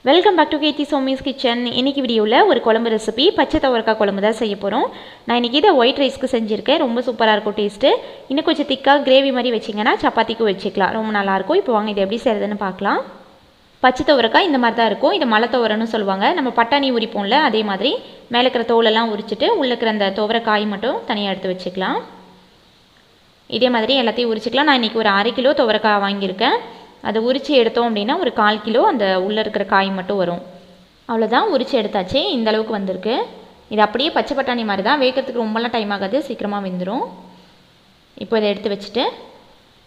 Welcome back to Kathy Somi's kitchen. இன்றைக்கி வீடியோவில் ஒரு குழம்பு ரெசிபி பச்சை துவரக்காய் குழம்பு தான் செய்ய போகிறோம். நான் இன்றைக்கி இதை ஒயிட் ரைஸ்க்கு செஞ்சுருக்கேன். ரொம்ப சூப்பராக இருக்கும் டேஸ்ட்டு. இன்னும் கொஞ்சம் திக்காக கிரேவி மாதிரி வச்சிங்கன்னா சப்பாத்திக்கு வச்சுக்கலாம், ரொம்ப நல்லாயிருக்கும். இப்போ வாங்க இது எப்படி செய்கிறதுன்னு பார்க்கலாம். பச்சை துவரக்காய் இந்த மாதிரி தான் இருக்கும். இதை மலை துவரன்னு சொல்லுவாங்க. நம்ம பட்டாணி உரிப்போம்ல, அதே மாதிரி மேலே இருக்கிற தோலெல்லாம் உரிச்சிட்டு உள்ளே இருக்கிற அந்த துவரக்காய் மட்டும் தனியாக எடுத்து வச்சுக்கலாம். இதே மாதிரி எல்லாத்தையும் உரிச்சிக்கலாம். நான் இன்றைக்கி ஒரு 1/2 கிலோ துவரக்காய் வாங்கியிருக்கேன். அதை உரித்து எடுத்தோம் அப்படின்னா ஒரு 1/4 கிலோ அந்த உள்ளே இருக்கிற காய் மட்டும் வரும். அவ்வளோதான், உரித்து எடுத்தாச்சு. இந்த அளவுக்கு வந்திருக்கு. இது அப்படியே பச்சை பட்டாணி மாதிரி தான், வேகிறதுக்கு ரொம்பலாம் டைம் ஆகாது, சீக்கிரமாக வெந்துடும். இப்போ இதை எடுத்து வச்சுட்டு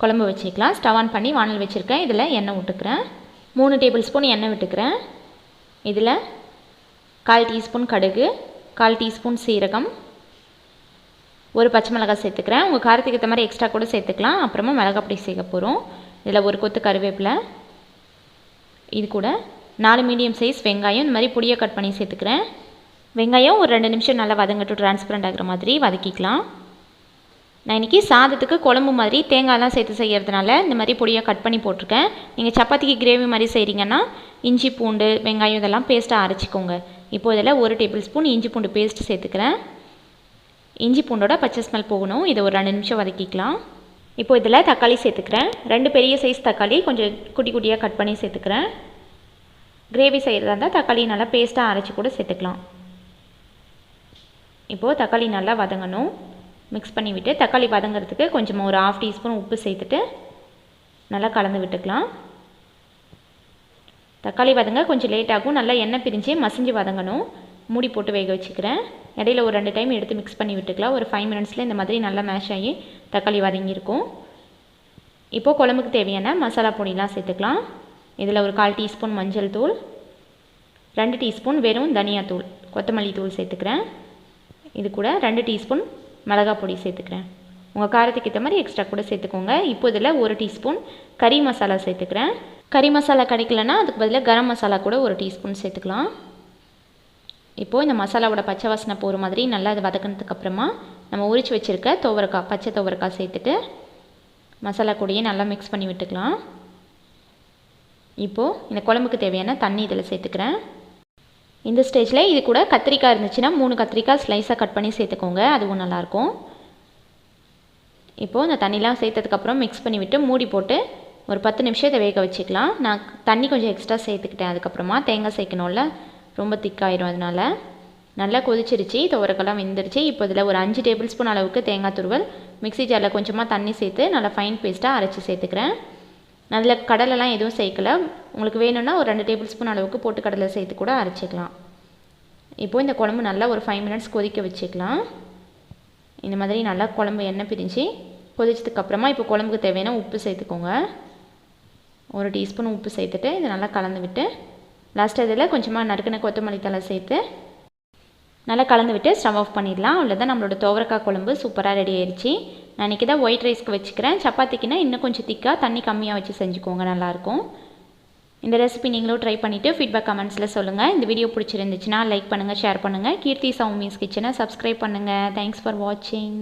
குழம்பு வச்சுக்கலாம். ஸ்டவ் ஆன் பண்ணி வானல் வச்சுருக்கேன். இதில் எண்ணெய் விட்டுக்கிறேன். 3 டேபிள் ஸ்பூன் எண்ணெய் விட்டுக்கிறேன். இதில் 1/4 டீஸ்பூன் கடுகு, 1/4 டீஸ்பூன் சீரகம், ஒரு பச்சை மிளகாய் சேர்த்துக்கிறேன். உங்கள் காரத்துக்கு ஏற்ற மாதிரி எக்ஸ்ட்ரா கூட சேர்த்துக்கலாம். அப்புறமா மிளகாய் அப்படி சேர்க்க போகிறோம். இதில் ஒரு கொத்து கருவேப்பிலை, இது கூட 4 மீடியம் சைஸ் வெங்காயம் இந்த மாதிரி பொடியை கட் பண்ணி சேர்த்துக்கிறேன். வெங்காயம் ஒரு 2 நிமிஷம் நல்லா வதங்கட்டும், டிரான்ஸ்பரண்ட் ஆகிற மாதிரி வதக்கிக்கலாம். நான் இன்றைக்கி சாதத்துக்கு குழம்பு மாதிரி தேங்காயெலாம் சேர்த்து செய்கிறதுனால இந்த மாதிரி பொடியை கட் பண்ணி போட்டிருக்கேன். நீங்கள் சப்பாத்திக்கு கிரேவி மாதிரி செய்கிறீங்கன்னா இஞ்சி பூண்டு வெங்காயம் இதெல்லாம் பேஸ்ட்டாக அரைச்சிக்கோங்க. இப்போது இதில் 1 டேபிள் ஸ்பூன் இஞ்சி பூண்டு பேஸ்ட்டு சேர்த்துக்கிறேன். இஞ்சி பூண்டோட பச்சை ஸ்மெல் போகணும். இதை ஒரு 2 நிமிஷம் வதக்கிக்கலாம். இப்போது இதில் தக்காளி சேர்த்துக்கிறேன். 2 பெரிய சைஸ் தக்காளி கொஞ்சம் குட்டி குட்டியாக கட் பண்ணி சேர்த்துக்கிறேன். கிரேவி செய்கிறதா இருந்தால் தக்காளி நல்லா பேஸ்ட்டாக அரைச்சி கூட சேர்த்துக்கலாம். இப்போது தக்காளி நல்லா வதங்கணும். மிக்ஸ் பண்ணி விட்டு தக்காளி வதங்கிறதுக்கு கொஞ்சமாக ஒரு 1/2 டீஸ்பூன் உப்பு சேர்த்துட்டு நல்லா கலந்து விட்டுக்கலாம். தக்காளி வதங்க கொஞ்சம் லேட் ஆகும். நல்லா எண்ணெய் பிரிஞ்சு மசிஞ்சு வதங்கணும். மூடி போட்டு வேக வச்சுக்கிறேன். இடையில ஒரு 2 டைம் எடுத்து மிக்ஸ் பண்ணி விட்டுக்கலாம். ஒரு 5 மினிட்ஸில் இந்த மாதிரி நல்லா மேஷ் ஆகி தக்காளி வதங்கியிருக்கும். இப்போது குழம்புக்கு தேவையான மசாலா பொடிலாம் சேர்த்துக்கலாம். இதில் ஒரு 1/4 டீஸ்பூன் மஞ்சள் தூள், 2 டீஸ்பூன் வெறும் தனியாத்தூள் கொத்தமல்லி தூள் சேர்த்துக்கிறேன். இது கூட 2 டீஸ்பூன் மிளகாய் பொடி சேர்த்துக்கிறேன். உங்கள் காரத்துக்கு ஏற்ற மாதிரி எக்ஸ்ட்ரா கூட சேர்த்துக்கோங்க. இப்போ இதில் 1 டீஸ்பூன் கறி மசாலா சேர்த்துக்கிறேன். கறி மசாலா கிடைக்கலன்னா அதுக்கு பதிலாக கரம் மசாலா கூட 1 டீஸ்பூன் சேர்த்துக்கலாம். இப்போது இந்த மசாலாவோட பச்சை வாசனை போகிற மாதிரி நல்லா இது வதக்கினதுக்கப்புறமா நம்ம உரித்து வச்சுருக்க துவரக்காய் பச்சை துவரக்காய் சேர்த்துட்டு மசாலா கூடயே நல்லா மிக்ஸ் பண்ணி விட்டுக்கலாம். இப்போது இந்த குழம்புக்கு தேவையான தண்ணி இதில் சேர்த்துக்கிறேன். இந்த ஸ்டேஜில் இது கூட கத்திரிக்காய் இருந்துச்சுன்னா 3 கத்திரிக்காய் ஸ்லைஸாக கட் பண்ணி சேர்த்துக்கோங்க, அதுவும் நல்லாயிருக்கும். இப்போது இந்த தண்ணிலாம் சேர்த்ததுக்கப்புறம் மிக்ஸ் பண்ணி விட்டு மூடி போட்டு ஒரு 10 நிமிஷம் இதை வேக வச்சுக்கலாம். நான் தண்ணி கொஞ்சம் எக்ஸ்ட்ரா சேர்த்துக்கிட்டேன். அதுக்கப்புறமா தேங்காய் சேர்க்கணும்ல, ரொம்ப திக்காயிரும். அதனால் நல்லா கொதிச்சிருச்சு, துவரக்கெல்லாம் வெந்துருச்சு. இப்போ இதில் ஒரு 5 டேபிள் ஸ்பூன் அளவுக்கு தேங்காய் துருவல் மிக்ஸி ஜாரில் கொஞ்சமாக தண்ணி சேர்த்து நல்லா ஃபைன் பேஸ்ட்டாக அரைச்சி சேர்த்துக்கிறேன். நல்ல கடலைலாம் எதுவும் சேர்க்கல. உங்களுக்கு வேணும்னா ஒரு 2 டேபிள் ஸ்பூன் அளவுக்கு போட்டு கடலை சேர்த்து கூட அரைச்சிக்கலாம். இப்போது இந்த குழம்பு நல்லா ஒரு 5 மினிட்ஸ் கொதிக்க வச்சுக்கலாம். இந்த மாதிரி நல்லா குழம்பு எண்ணெய் பிரிஞ்சு கொதிச்சதுக்கப்புறமா இப்போ குழம்புக்கு தேவையான உப்பு சேர்த்துக்கோங்க. 1 டீஸ்பூன் உப்பு சேர்த்துட்டு இதை நல்லா கலந்து விட்டு லாஸ்ட்டாக இதில் கொஞ்சமாக நறுக்கின கொத்தமல்லி தழை சேர்த்து நல்லா கலந்து விட்டு ஸ்டவ் ஆஃப் பண்ணிடலாம். அவ்வளோதான், நம்மளோட துவரக்காய் குழம்பு சூப்பராக ரெடி ஆயிடுச்சு. நான் இன்றைக்கி தான் ஒயிட் ரைஸ்க்கு வச்சுக்கிறேன். சப்பாத்திக்குன்னா இன்னும் கொஞ்சம் திக்காக தண்ணி கம்மியாக வச்சு செஞ்சுக்கோங்க, நல்லாயிருக்கும். இந்த ரெசிபி நீங்களும் ட்ரை பண்ணிவிட்டு ஃபீட்பேக் கமெண்ட்ஸில் சொல்லுங்கள். இந்த வீடியோ பிடிச்சிருந்துச்சுன்னா லைக் பண்ணுங்கள், ஷேர் பண்ணுங்கள். கீர்த்தி சௌமிஸ் கிச்சனை சப்ஸ்கிரைப் பண்ணுங்கள். தேங்க்ஸ் ஃபார் வாட்சிங்.